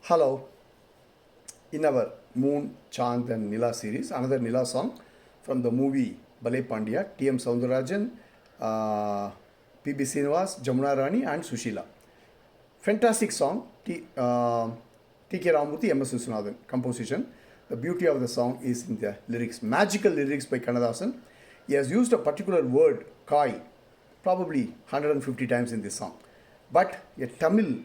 Hello, in our Moon, Chand and Nila series, another Nila song from the movie Balay Pandya, T.M. Soundarajan, P.B. Srinivas, Jamuna Rani and Sushila. Fantastic song, T.K. Ramurthy, M.S. Viswanathan composition. The beauty of the song is in the lyrics, magical lyrics by Kannadasan. He has used a particular word, kai, probably 150 times in this song. But a Tamil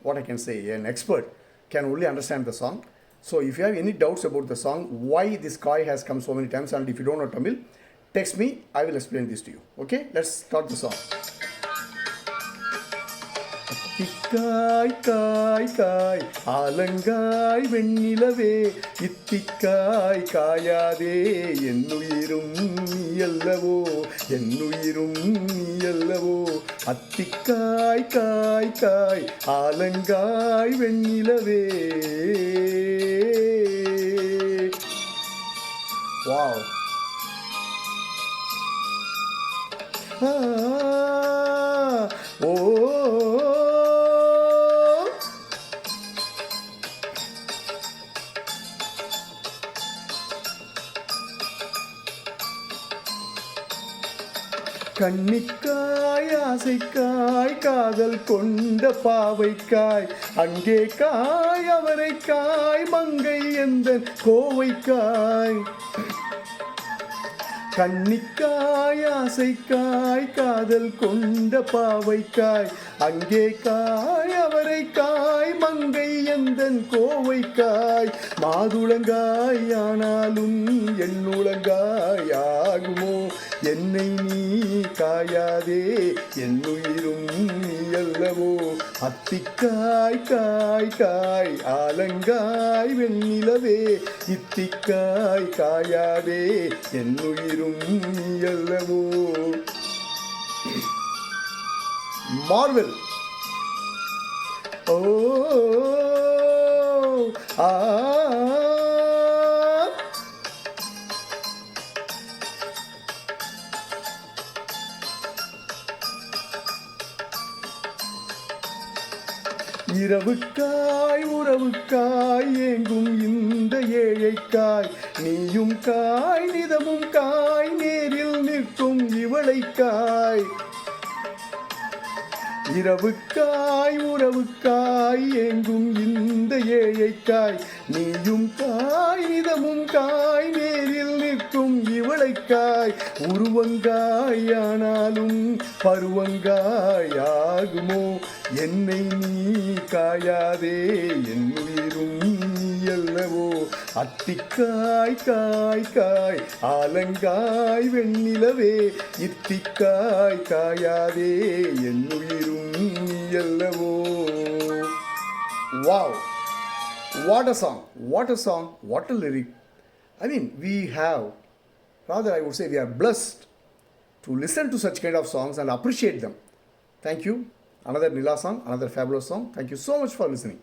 what I can say, an expert can only understand the song. So if you have any doubts about the song, why this kai has come so many times, and if you don't know Tamil, text me, I will explain this to you. Okay, let's start the song. இத்திக்காய் காய் காய் ஆலங்காய் வெண்ணிலவே இத்திக்காய் காயாதே என்னுயிரும் நீயல்லவோ என்னுயிரும் நீயல்லவோ அத்திக்காய் காய் காய் ஆலங்காய் வெண்ணிலவே. Wow. ஓ கண்ணிக்காய் ஆசைக்காய் காதல் கொண்ட பாவைக்காய் அங்கே காய் அவரைக்காய் மங்கை எந்தன் கோவைக்காய். கண்ணிக்காய் ஆசைக்காய் காதல் கொண்ட பாவைக்காய் அங்கே காய் அவரைக்காய் மங்கை எந்தன் கோவைக்காய். மாதுளங்காய் ஆனாலும் எண்ணுளங்காய் ஆகுமோ என்னை நீ காயாதே என்னுயிரும் நீயல்லவோ அத்திக்காய் காய் காய் ஆலங்காய் வெண்ணிலவே இத்திக்காய் காயாதே என்னுயிரும் நீயல்லவோ. Marvel. Oh, இரவுக்காய் உறவுக்காய் ஏங்கும் இந்த ஏழைக்காய் நீயும் காய் நிதமும் காய் நேரில் நிற்கும் இவளைக்காய். இரவுக்காய் உறவுக்காய் ஏங்கும் இந்த ஏழைக்காய் நீயும் காய் நிதமும் காய் நேரில் நிற்கும் இவளைக்காய். உருவங்காய் ஆனாலும் பருவங்காய் ஆகுமோ என்னை நீ காயாதே என்னுயிரும் நீயல்லவோ அத்திக்காய் காய் காய் ஆலங்காய் வெண்ணிலவே இத்திக்காய் காயாதே என்னுயிரும் நீயல்லவோ. Wow, what a song, what a song, what a lyric. I mean, I would say we are blessed to listen to such kind of songs and appreciate them. Thank you. Another Nila song, another fabulous song. Thank you so much for listening.